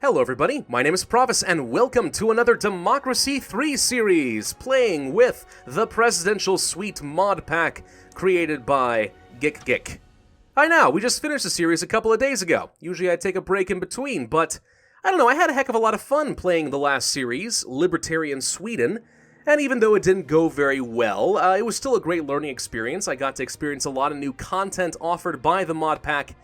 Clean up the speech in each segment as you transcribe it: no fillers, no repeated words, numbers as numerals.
Hello everybody, my name is Pravus, and welcome to another Democracy 3 series, playing with the Presidential Suite mod pack created by Gik. I know, we just finished the series a couple of days ago. Usually I take a break in between, but I don't know, I had a heck of a lot of fun playing the last series, Libertarian Sweden, and even though it didn't go very well, it was still a great learning experience. I got to experience a lot of new content offered by the mod pack,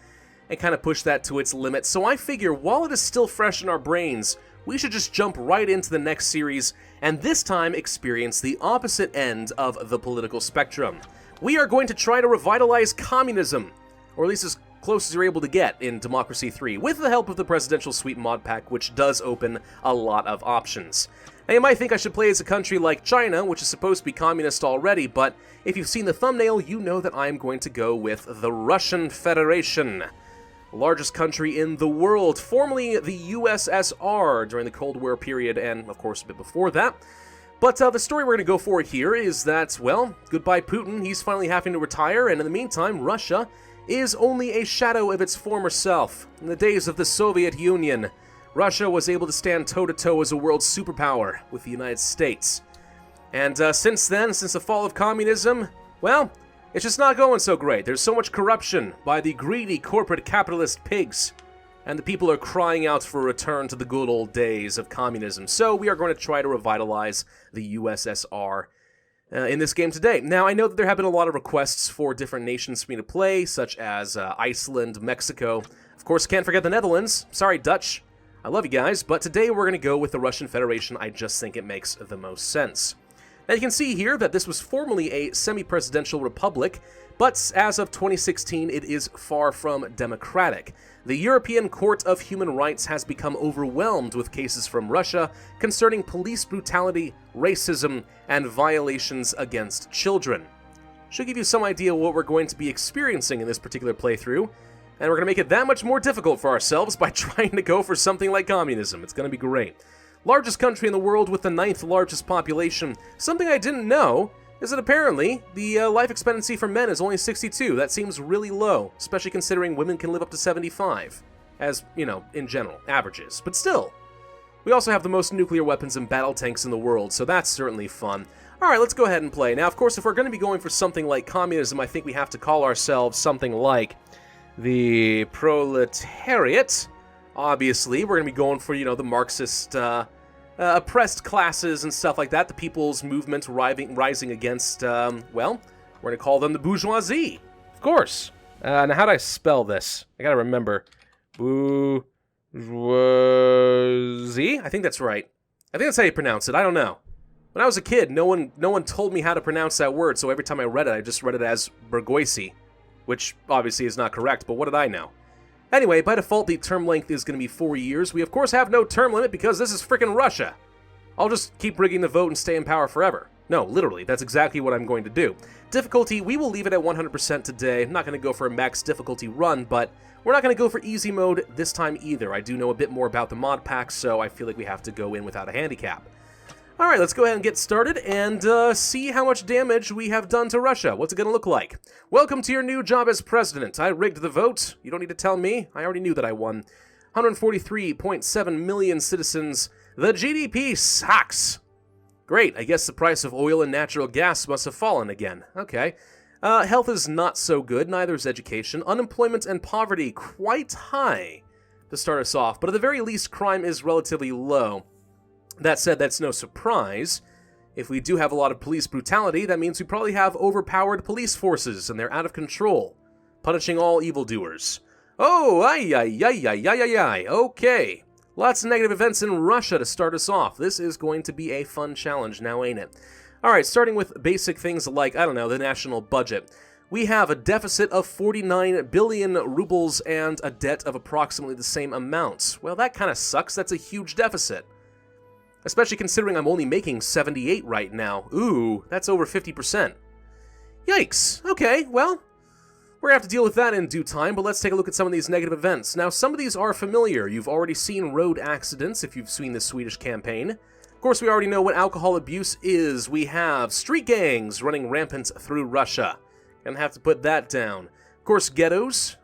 and kind of push that to its limit. So I figure while it is still fresh in our brains, we should just jump right into the next series, and this time experience the opposite end of the political spectrum. We are going to try to revitalize communism, or at least as close as you're able to get in Democracy 3, with the help of the Presidential Suite mod pack, which does open a lot of options. Now you might think I should play as a country like China, which is supposed to be communist already, but if you've seen the thumbnail, you know that I'm going to go with the Russian Federation. Largest country in the world, formerly the USSR during the Cold War period, and of course a bit before that. But the story we're going to go for here is that, well, goodbye Putin, he's finally having to retire, and in the meantime, Russia is only a shadow of its former self. In the days of the Soviet Union, Russia was able to stand toe-to-toe as a world superpower with the United States. And since then, since the fall of communism, well, it's just not going so great. There's so much corruption by the greedy corporate capitalist pigs, and the people are crying out for a return to the good old days of communism. So we are going to try to revitalize the USSR in this game today. Now, I know that there have been a lot of requests for different nations for me to play, such as Iceland, Mexico. Of course, can't forget the Netherlands. Sorry, Dutch. I love you guys, but today we're going to go with the Russian Federation. I just think it makes the most sense. Now you can see here that this was formerly a semi-presidential republic, but as of 2016 it is far from democratic. The European Court of Human Rights has become overwhelmed with cases from Russia concerning police brutality, racism, and violations against children. Should give you some idea what we're going to be experiencing in this particular playthrough, and we're going to make it that much more difficult for ourselves by trying to go for something like communism. It's going to be great. Largest country in the world with the 9th largest population. Something I didn't know is that apparently the life expectancy for men is only 62. That seems really low, especially considering women can live up to 75, as, you know, in general, averages. But still, we also have the most nuclear weapons and battle tanks in the world, so that's certainly fun. Alright, let's go ahead and play. Now, of course, if we're going to be going for something like communism, I think we have to call ourselves something like the proletariat. Obviously, we're going to be going for, you know, the Marxist, oppressed classes and stuff like that, the people's movement rising against, well, we're going to call them the bourgeoisie. Of course. Now, how do I spell this? I gotta remember. Bourgeoisie? I think that's right. I think that's how you pronounce it. I don't know. When I was a kid, no one told me how to pronounce that word, so every time I read it, I just read it as bourgeoisie, which obviously is not correct, but what did I know? Anyway, by default, the term length is going to be 4 years. We, of course, have no term limit because this is frickin' Russia. I'll just keep rigging the vote and stay in power forever. No, literally, that's exactly what I'm going to do. Difficulty, we will leave it at 100% today. I'm not going to go for a max difficulty run, but we're not going to go for easy mode this time either. I do know a bit more about the mod pack, so I feel like we have to go in without a handicap. Alright, let's go ahead and get started and see how much damage we have done to Russia. What's it going to look like? Welcome to your new job as president. I rigged the vote. You don't need to tell me. I already knew that I won. 143.7 million citizens. The GDP sucks. Great, I guess the price of oil and natural gas must have fallen again. Okay. Health is not so good, neither is education. Unemployment and poverty quite high to start us off, but at the very least crime is relatively low. That said, that's no surprise. If we do have a lot of police brutality, that means we probably have overpowered police forces, and they're out of control, punishing all evildoers. Oh, ay. Okay. Lots of negative events in Russia to start us off. This is going to be a fun challenge now, ain't it? Alright, starting with basic things like, I don't know, the national budget. We have a deficit of 49 billion rubles and a debt of approximately the same amount. Well, that kind of sucks. That's a huge deficit. Especially considering I'm only making 78 right now. Ooh, that's over 50%. Yikes. Okay, well, we're going to have to deal with that in due time, but let's take a look at some of these negative events. Now, some of these are familiar. You've already seen road accidents if you've seen the Swedish campaign. Of course, we already know what alcohol abuse is. We have street gangs running rampant through Russia. Gonna have to put that down. Of course, ghettos,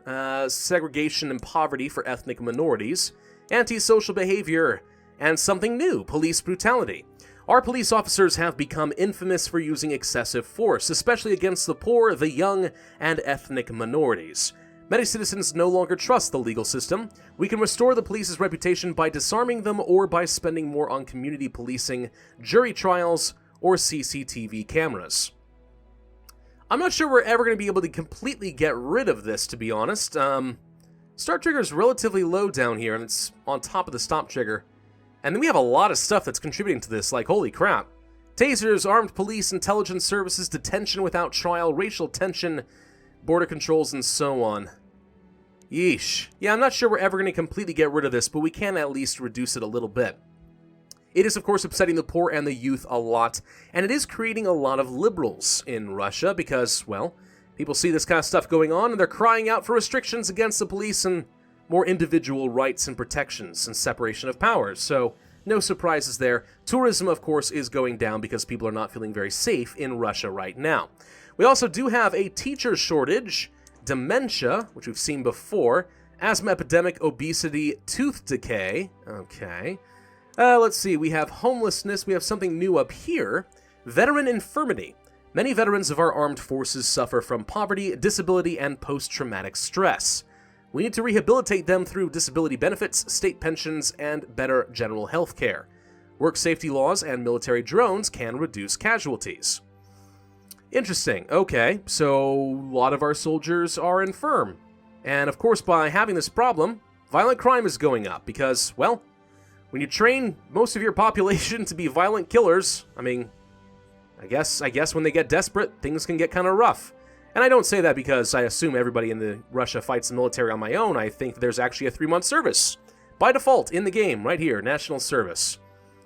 segregation and poverty for ethnic minorities. antisocial behavior, and something new, police brutality. Our police officers have become infamous for using excessive force, especially against the poor, the young, and ethnic minorities. Many citizens no longer trust the legal system. We can restore the police's reputation by disarming them or by spending more on community policing, jury trials, or CCTV cameras. I'm not sure we're ever going to be able to completely get rid of this, to be honest. Start trigger is relatively low down here, and it's on top of the stop trigger. And then we have a lot of stuff that's contributing to this, like, holy crap. Tasers, armed police, intelligence services, detention without trial, racial tension, border controls, and so on. Yeesh. Yeah, I'm not sure we're ever going to completely get rid of this, but we can at least reduce it a little bit. It is, of course, upsetting the poor and the youth a lot, and it is creating a lot of liberals in Russia because, well, people see this kind of stuff going on, and they're crying out for restrictions against the police and more individual rights and protections and separation of powers, so no surprises there. Tourism, of course, is going down because people are not feeling very safe in Russia right now. We also do have a teacher shortage, dementia, which we've seen before, asthma epidemic, obesity, tooth decay. Okay. Let's see, we have homelessness, we have something new up here, veteran infirmity. Many veterans of our armed forces suffer from poverty, disability, and post-traumatic stress. We need to rehabilitate them through disability benefits, state pensions, and better general health care. Work safety laws and military drones can reduce casualties. Interesting. Okay, so a lot of our soldiers are infirm. And of course, by having this problem, violent crime is going up because, well, when you train most of your population to be violent killers, I mean, I guess when they get desperate, things can get kind of rough. And I don't say that because I assume everybody in Russia fights the military on my own. I think there's actually a 3-month service. By default, in the game, right here, national service.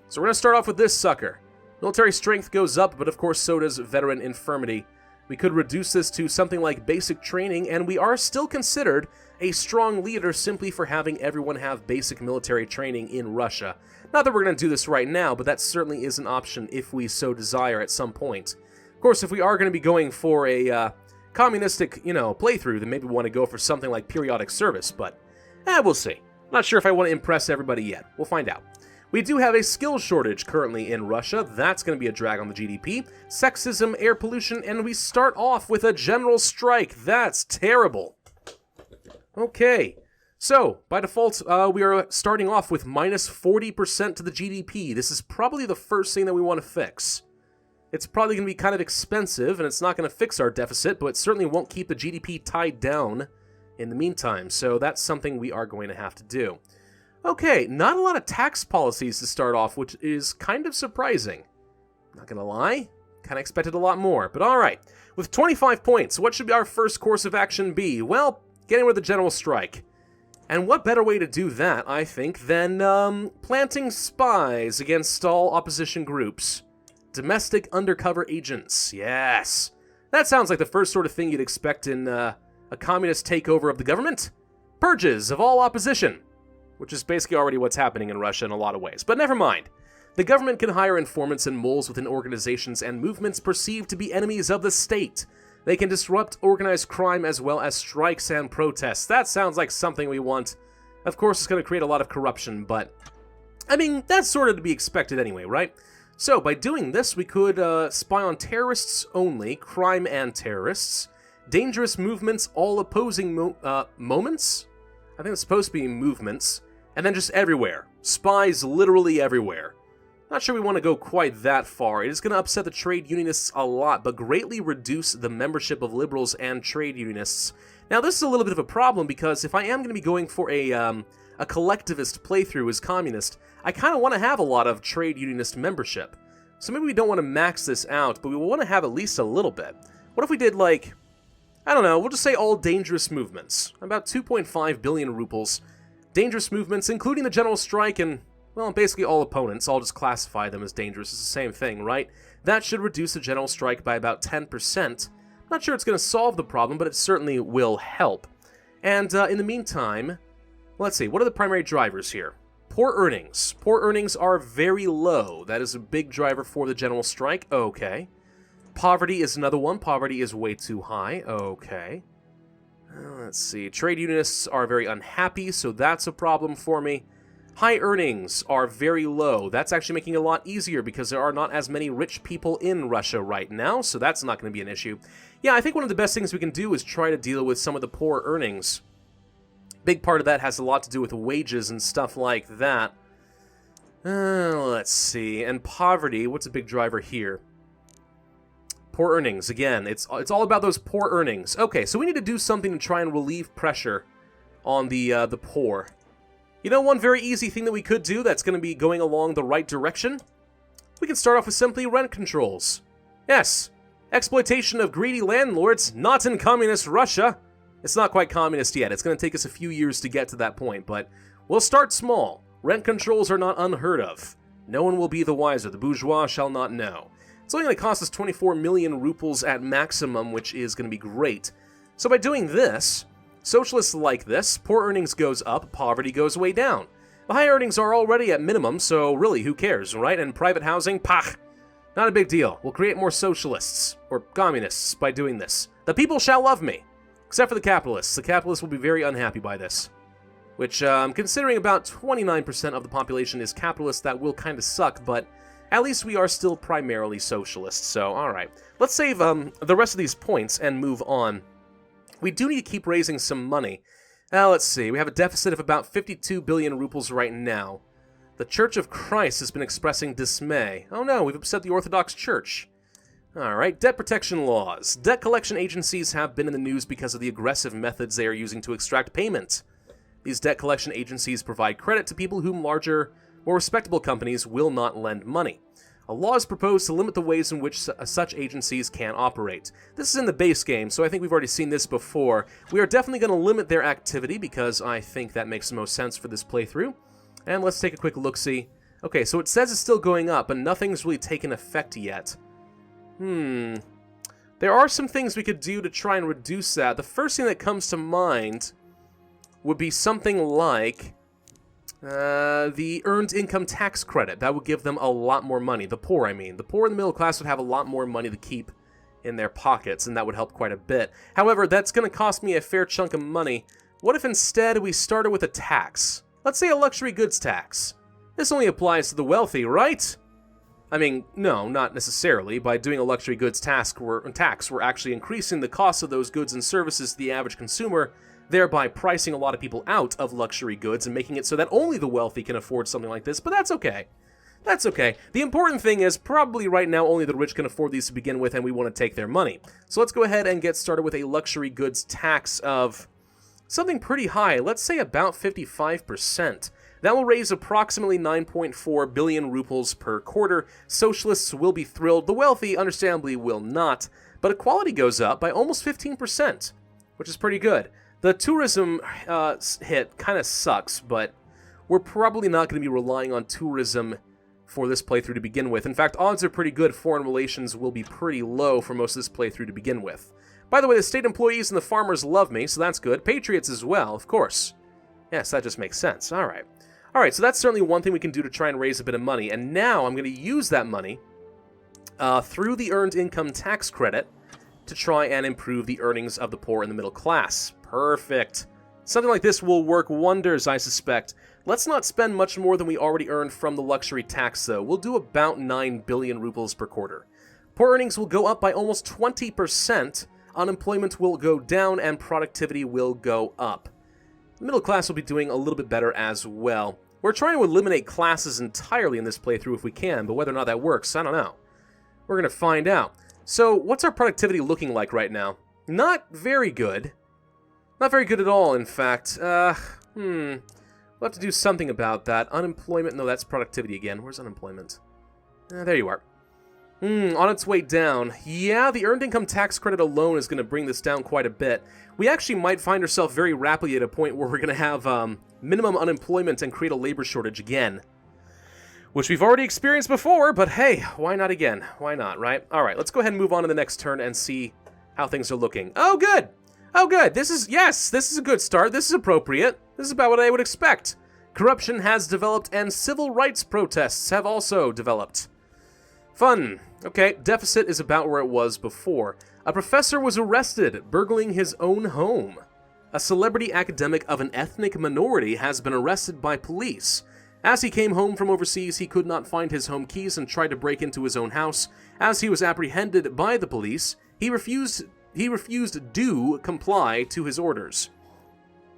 So we're going to start off with this sucker. Military strength goes up, but of course so does veteran infirmity. We could reduce this to something like basic training, and we are still considered a strong leader simply for having everyone have basic military training in Russia. Not that we're going to do this right now, but that certainly is an option if we so desire at some point. Of course, if we are going to be going for a communistic, playthrough, then maybe we want to go for something like periodic service, but we'll see. Not sure if I want to impress everybody yet. We'll find out. We do have a skills shortage currently in Russia. That's going to be a drag on the GDP. Sexism, air pollution, and we start off with a general strike. That's terrible. Okay, so by default, we are starting off with minus 40% to the GDP. This is probably the first thing that we want to fix. It's probably going to be kind of expensive, and it's not going to fix our deficit, but it certainly won't keep the GDP tied down in the meantime, so that's something we are going to have to do. Okay, not a lot of tax policies to start off, which is kind of surprising. Not going to lie, kind of expected a lot more, but alright. With 25 points, what should our first course of action be? Well, getting rid of the general strike. And what better way to do that, I think, than planting spies against all opposition groups. Domestic undercover agents, yes. That sounds like the first sort of thing you'd expect in a communist takeover of the government. Purges of all opposition, which is basically already what's happening in Russia in a lot of ways. But never mind. The government can hire informants and moles within organizations and movements perceived to be enemies of the state. They can disrupt organized crime as well as strikes and protests. That sounds like something we want. Of course, it's going to create a lot of corruption, but I mean, that's sort of to be expected anyway, right? So, by doing this, we could spy on terrorists only, crime and terrorists, dangerous movements, all opposing moments? I think it's supposed to be movements, and then just everywhere. Spies literally everywhere. Not sure we want to go quite that far. It is going to upset the trade unionists a lot, but greatly reduce the membership of liberals and trade unionists. Now, this is a little bit of a problem, because if I am going to be going for a collectivist playthrough as communist, I kind of want to have a lot of trade unionist membership. So maybe we don't want to max this out, but we want to have at least a little bit. What if we did, like, I don't know, we'll just say all dangerous movements. About 2.5 billion rubles. Dangerous movements, including the general strike and, well, basically all opponents. I'll just classify them as dangerous. It's the same thing, right? That should reduce the general strike by about 10%. Not sure it's going to solve the problem, but it certainly will help. And in the meantime, let's see, what are the primary drivers here? Poor earnings. Poor earnings are very low. That is a big driver for the general strike. Okay. Poverty is another one. Poverty is way too high. Okay. Let's see. Trade unionists are very unhappy, so that's a problem for me. High earnings are very low. That's actually making it a lot easier because there are not as many rich people in Russia right now, so that's not going to be an issue. Yeah, I think one of the best things we can do is try to deal with some of the poor earnings. Big part of that has a lot to do with wages and stuff like that. Let's see. And poverty, what's a big driver here? Poor earnings, again, it's all about those poor earnings. Okay, so we need to do something to try and relieve pressure on the poor. You know, one very easy thing that we could do that's going to be going along the right direction? We can start off with simply rent controls. Yes, exploitation of greedy landlords, not in communist Russia. It's not quite communist yet. It's going to take us a few years to get to that point, but we'll start small. Rent controls are not unheard of. No one will be the wiser. The bourgeois shall not know. It's only going to cost us 24 million rubles at maximum, which is going to be great. So by doing this, socialists like this, poor earnings goes up, poverty goes way down. The high earnings are already at minimum, so really, who cares, right? And private housing, pah, not a big deal. We'll create more socialists, or communists, by doing this. The people shall love me, except for the capitalists. The capitalists will be very unhappy by this. Which, considering about 29% of the population is capitalist, that will kind of suck, but at least we are still primarily socialists, so alright. Let's save the rest of these points and move on. We do need to keep raising some money. Let's see, we have a deficit of about 52 billion rubles right now. The Church of Christ has been expressing dismay. Oh no, we've upset the Orthodox Church. Alright, debt protection laws. Debt collection agencies have been in the news because of the aggressive methods they are using to extract payment. These debt collection agencies provide credit to people whom larger, more respectable companies will not lend money. A law is proposed to limit the ways in which such agencies can operate. This is in the base game, so I think we've already seen this before. We are definitely going to limit their activity because I think that makes the most sense for this playthrough. And let's take a quick look-see. Okay, so it says it's still going up, but nothing's really taken effect yet. There are some things we could do to try and reduce that. The first thing that comes to mind would be something like the earned income tax credit. That would give them a lot more money. The poor, I mean. The poor and the middle class would have a lot more money to keep in their pockets, and that would help quite a bit. However, that's going to cost me a fair chunk of money. What if instead we started with a tax? Let's say a luxury goods tax. This only applies to the wealthy, right? I mean, no, not necessarily. By doing a luxury goods tax, we're actually increasing the cost of those goods and services to the average consumer, thereby pricing a lot of people out of luxury goods and making it so that only the wealthy can afford something like this, but that's okay. That's okay. The important thing is probably right now only the rich can afford these to begin with and we want to take their money. So let's go ahead and get started with a luxury goods tax of something pretty high, let's say about 55%. That will raise approximately 9.4 billion rubles per quarter. Socialists will be thrilled. The wealthy, understandably, will not. But equality goes up by almost 15%, which is pretty good. The tourism hit kind of sucks, but we're probably not going to be relying on tourism for this playthrough to begin with. In fact, odds are pretty good foreign relations will be pretty low for most of this playthrough to begin with. By the way, the state employees and the farmers love me, so that's good. Patriots as well, of course. Yes, that just makes sense. Alright. Alright, so that's certainly one thing we can do to try and raise a bit of money. And now I'm going to use that money through the Earned Income Tax Credit to try and improve the earnings of the poor and the middle class. Perfect. Something like this will work wonders, I suspect. Let's not spend much more than we already earned from the luxury tax, though. We'll do about 9 billion rubles per quarter. Poor earnings will go up by almost 20%. Unemployment will go down, and productivity will go up. The middle class will be doing a little bit better as well. We're trying to eliminate classes entirely in this playthrough if we can, but whether or not that works, I don't know. We're going to find out. So, what's our productivity looking like right now? Not very good. Not very good at all, in fact. We'll have to do something about that. Unemployment, no, that's productivity again. Where's unemployment? There you are. On its way down. Yeah, the Earned Income Tax Credit alone is going to bring this down quite a bit. We actually might find ourselves very rapidly at a point where we're going to have minimum unemployment and create a labor shortage again. Which we've already experienced before, but hey, why not again? Why not, right? Alright, let's go ahead and move on to the next turn and see how things are looking. Oh, good! Oh, good! This is a good start. This is appropriate. This is about what I would expect. Corruption has developed, and civil rights protests have also developed. Fun. Okay, deficit is about where it was before. A professor was arrested, burgling his own home. A celebrity academic of an ethnic minority has been arrested by police. As he came home from overseas, he could not find his home keys and tried to break into his own house. As he was apprehended by the police, he refused to comply to his orders.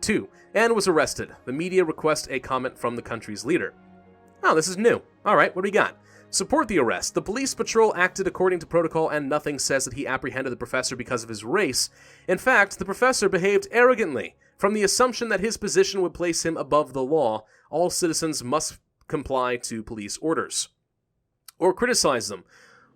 2. And was arrested. The media request a comment from the country's leader. Oh, this is new. Alright, what do we got? Support the arrest. The police patrol acted according to protocol and nothing says that he apprehended the professor because of his race. In fact, the professor behaved arrogantly. From the assumption that his position would place him above the law, all citizens must comply to police orders. Or criticize them.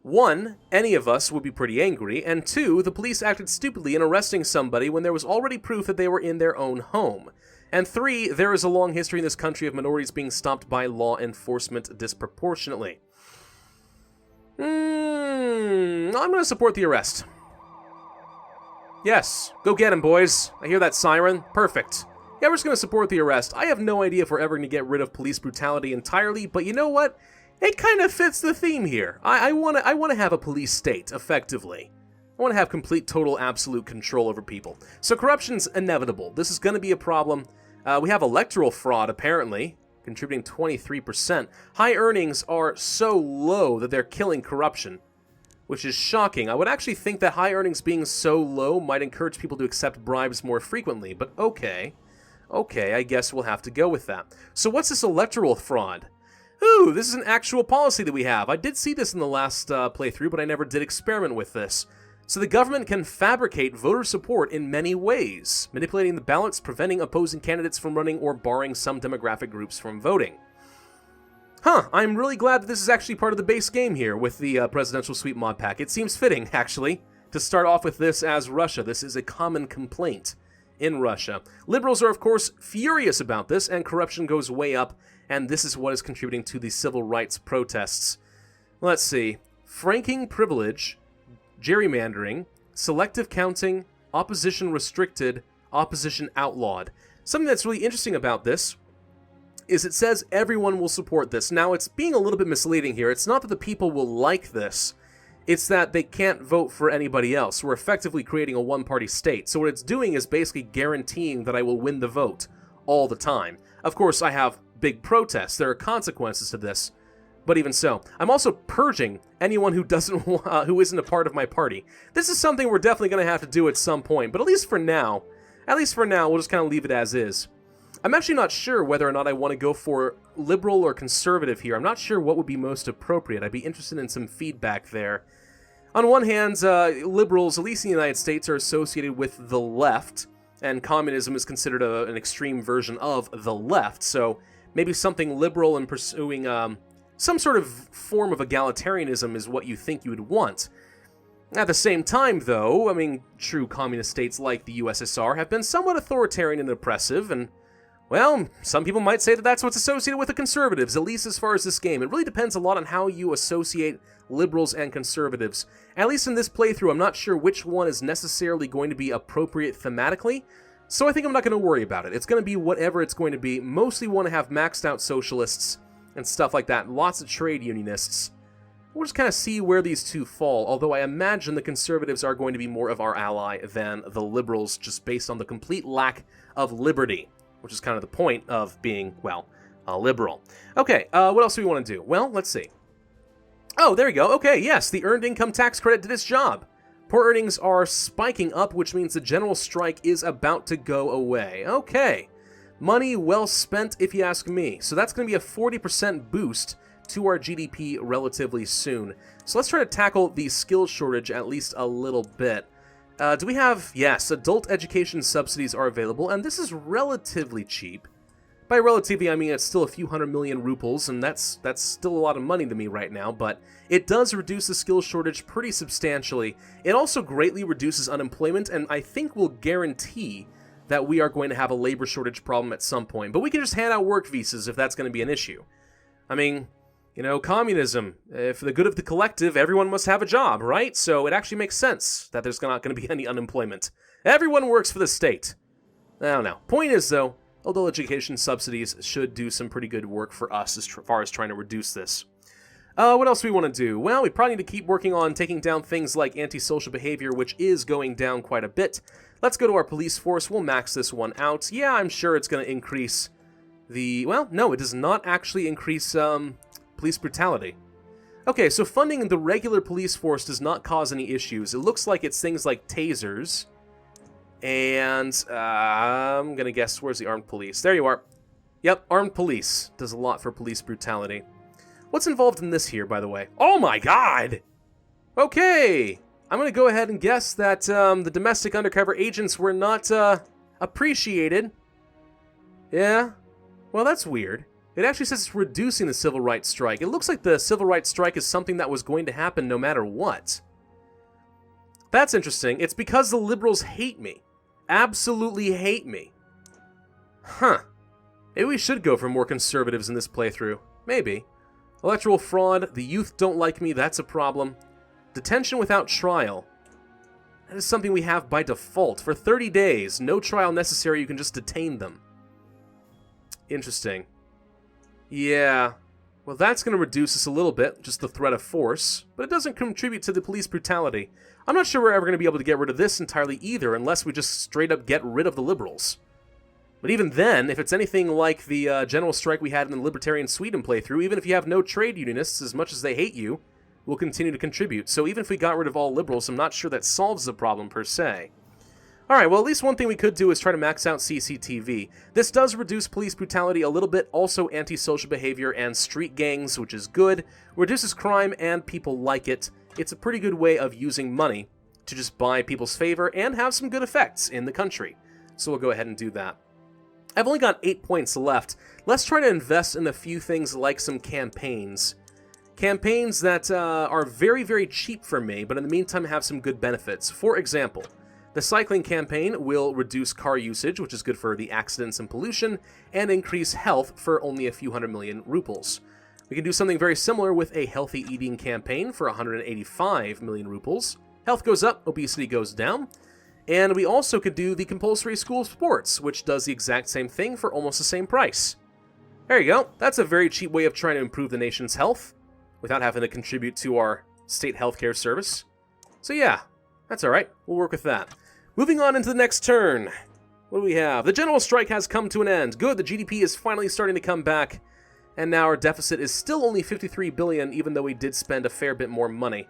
1, any of us would be pretty angry, and 2, the police acted stupidly in arresting somebody when there was already proof that they were in their own home. And 3, there is a long history in this country of minorities being stopped by law enforcement disproportionately. I'm going to support the arrest. Yes, go get him, boys. I hear that siren. Perfect. Yeah, we're just going to support the arrest. I have no idea if we're ever going to get rid of police brutality entirely, but you know what? It kind of fits the theme here. I want to have a police state, effectively. I want to have complete, total, absolute control over people. So corruption's inevitable. This is going to be a problem. We have electoral fraud, apparently, contributing 23%. High earnings are so low that they're killing corruption, which is shocking. I would actually think that high earnings being so low might encourage people to accept bribes more frequently, but okay. Okay, I guess we'll have to go with that. So what's this electoral fraud? Ooh, this is an actual policy that we have. I did see this in the last playthrough, but I never did experiment with this. So the government can fabricate voter support in many ways, manipulating the ballots, preventing opposing candidates from running, or barring some demographic groups from voting. Huh, I'm really glad that this is actually part of the base game here with the Presidential Suite mod pack. It seems fitting, actually, to start off with this as Russia. This is a common complaint in Russia. Liberals are, of course, furious about this, and corruption goes way up, and this is what is contributing to the civil rights protests. Let's see. Franking privilege, gerrymandering, selective counting, opposition restricted, opposition outlawed. Something that's really interesting about this is it says everyone will support this. Now, it's being a little bit misleading here. It's not that the people will like this. It's that they can't vote for anybody else. We're effectively creating a one-party state. So what it's doing is basically guaranteeing that I will win the vote all the time. Of course, I have big protests. There are consequences to this. But even so, I'm also purging anyone who who isn't a part of my party. This is something we're definitely going to have to do at some point. But at least for now, we'll just kind of leave it as is. I'm actually not sure whether or not I want to go for liberal or conservative here. I'm not sure what would be most appropriate. I'd be interested in some feedback there. On one hand, liberals, at least in the United States, are associated with the left, and communism is considered an extreme version of the left. So maybe something liberal and pursuing some sort of form of egalitarianism is what you think you would want. At the same time, though, I mean, true communist states like the USSR have been somewhat authoritarian and oppressive, and well, some people might say that that's what's associated with the conservatives, at least as far as this game. It really depends a lot on how you associate liberals and conservatives. At least in this playthrough, I'm not sure which one is necessarily going to be appropriate thematically, so I think I'm not going to worry about it. It's going to be whatever it's going to be. Mostly want to have maxed out socialists and stuff like that, lots of trade unionists. We'll just kind of see where these two fall, although I imagine the conservatives are going to be more of our ally than the liberals, just based on the complete lack of liberty, which is kind of the point of being, well, a liberal. Okay, what else do we want to do? Well, let's see. Oh, there we go. Okay, yes, the Earned Income Tax Credit did its job. Poor earnings are spiking up, which means the general strike is about to go away. Okay, money well spent, if you ask me. So that's going to be a 40% boost to our GDP relatively soon. So let's try to tackle the skills shortage at least a little bit. Do we have... Yes, adult education subsidies are available, and this is relatively cheap. By relatively, I mean it's still a few 100 million rubles, and that's still a lot of money to me right now, but it does reduce the skills shortage pretty substantially. It also greatly reduces unemployment, and I think will guarantee that we are going to have a labor shortage problem at some point. But we can just hand out work visas if that's going to be an issue. I mean, you know, communism, for the good of the collective, everyone must have a job, right? So it actually makes sense that there's not going to be any unemployment. Everyone works for the state. I don't know. Point is, though, adult education subsidies should do some pretty good work for us as far as trying to reduce this. What else do we want to do? Well, we probably need to keep working on taking down things like antisocial behavior, which is going down quite a bit. Let's go to our police force. We'll max this one out. Yeah, I'm sure it's going to increase Well, no, it does not actually increase police brutality. Okay, so funding the regular police force does not cause any issues. It looks like it's things like tasers. And I'm going to guess, where's the armed police? There you are. Yep, armed police does a lot for police brutality. What's involved in this here, by the way? Oh my god! Okay! I'm going to go ahead and guess that the domestic undercover agents were not appreciated. Yeah? Well, that's weird. It actually says it's reducing the civil rights strike. It looks like the civil rights strike is something that was going to happen no matter what. That's interesting. It's because the liberals hate me. Absolutely hate me. Huh. Maybe we should go for more conservatives in this playthrough. Maybe. Electoral fraud. The youth don't like me. That's a problem. Detention without trial. That is something we have by default. For 30 days, no trial necessary. You can just detain them. Interesting. Yeah. Well, that's going to reduce us a little bit, just the threat of force, but it doesn't contribute to the police brutality. I'm not sure we're ever going to be able to get rid of this entirely either, unless we just straight up get rid of the liberals. But even then, if it's anything like the general strike we had in the Libertarian Sweden playthrough, even if you have no trade unionists, as much as they hate you, will continue to contribute. So even if we got rid of all liberals, I'm not sure that solves the problem per se. Alright, well, at least one thing we could do is try to max out CCTV. This does reduce police brutality a little bit, also antisocial behavior and street gangs, which is good. Reduces crime, and people like it. It's a pretty good way of using money to just buy people's favor and have some good effects in the country. So we'll go ahead and do that. I've only got 8 points left. Let's try to invest in a few things like some campaigns. Campaigns that are very, very cheap for me, but in the meantime have some good benefits. For example, the cycling campaign will reduce car usage, which is good for the accidents and pollution, and increase health for only a few 100 million rubles. We can do something very similar with a healthy eating campaign for 185 million rubles. Health goes up, obesity goes down. And we also could do the compulsory school sports, which does the exact same thing for almost the same price. There you go. That's a very cheap way of trying to improve the nation's health without having to contribute to our state healthcare service. So yeah, that's alright. We'll work with that. Moving on into the next turn. What do we have? The general strike has come to an end. Good, the GDP is finally starting to come back. And now our deficit is still only 53 billion, even though we did spend a fair bit more money.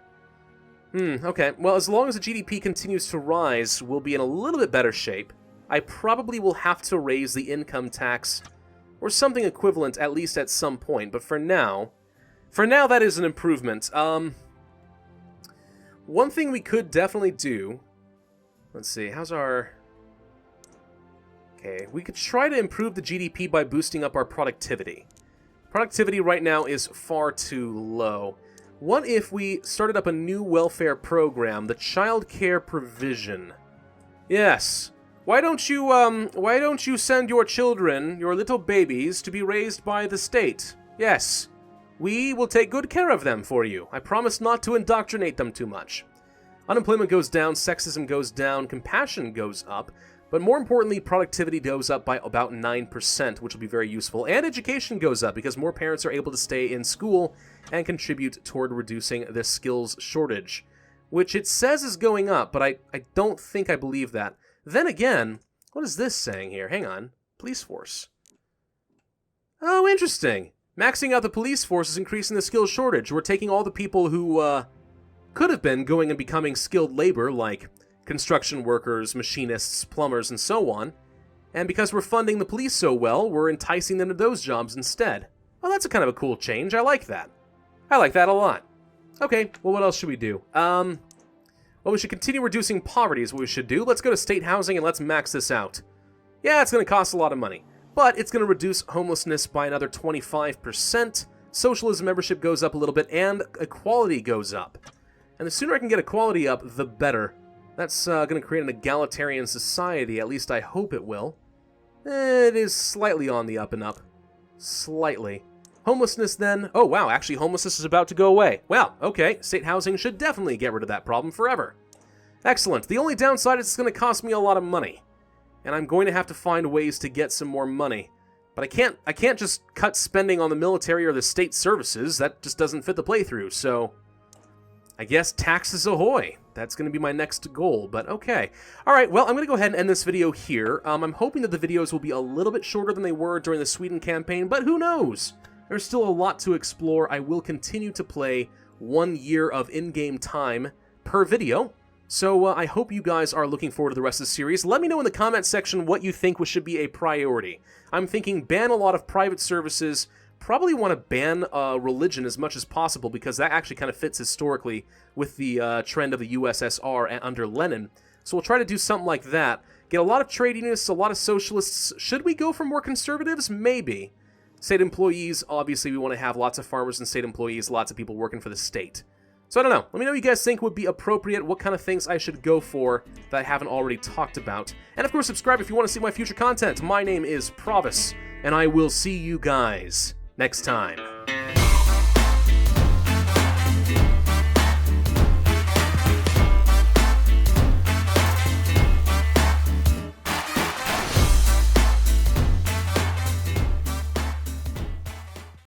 Okay. Well, as long as the GDP continues to rise, we'll be in a little bit better shape. I probably will have to raise the income tax, or something equivalent, at least at some point. But for now that is an improvement. One thing we could definitely do... Let's see, how's our... Okay, we could try to improve the GDP by boosting up our productivity. Productivity right now is far too low. What if we started up a new welfare program, the Childcare Provision? Yes. Why don't you send your children, your little babies, to be raised by the state? Yes. We will take good care of them for you. I promise not to indoctrinate them too much. Unemployment goes down, sexism goes down, compassion goes up, but more importantly, productivity goes up by about 9%, which will be very useful. And education goes up because more parents are able to stay in school and contribute toward reducing the skills shortage, which it says is going up, but I don't think I believe that. Then again, what is this saying here? Hang on. Police force. Oh, interesting. Maxing out the police force is increasing the skills shortage. We're taking all the people who could have been going and becoming skilled labor, like construction workers, machinists, plumbers, and so on, and because we're funding the police so well, we're enticing them to those jobs instead. Well, that's a kind of a cool change. I like that. I like that a lot. Okay, well, what else should we do? Well, we should continue reducing poverty is what we should do. Let's go to state housing and let's max this out. Yeah, it's going to cost a lot of money, but it's going to reduce homelessness by another 25%. Socialism membership goes up a little bit, and equality goes up. And the sooner I can get equality up, the better. That's going to create an egalitarian society, at least I hope it will. It is slightly on the up and up. Slightly. Homelessness then. Oh wow, actually homelessness is about to go away. Well, okay, state housing should definitely get rid of that problem forever. Excellent. The only downside is it's going to cost me a lot of money. And I'm going to have to find ways to get some more money. But I can't just cut spending on the military or the state services. That just doesn't fit the playthrough, so... I guess taxes ahoy. That's going to be my next goal, but okay. Alright, well, I'm going to go ahead and end this video here. I'm hoping that the videos will be a little bit shorter than they were during the Sweden campaign, but who knows? There's still a lot to explore. I will continue to play 1 year of in-game time per video. So I hope you guys are looking forward to the rest of the series. Let me know in the comment section what you think should be a priority. I'm thinking ban a lot of private services. Probably want to ban religion as much as possible because that actually kind of fits historically with the trend of the USSR under Lenin. So we'll try to do something like that. Get a lot of trade unionists, a lot of socialists. Should we go for more conservatives? Maybe. State employees, obviously we want to have lots of farmers and state employees, lots of people working for the state. So I don't know. Let me know what you guys think would be appropriate, what kind of things I should go for that I haven't already talked about. And of course, subscribe if you want to see my future content. My name is Pravus, and I will see you guys next time.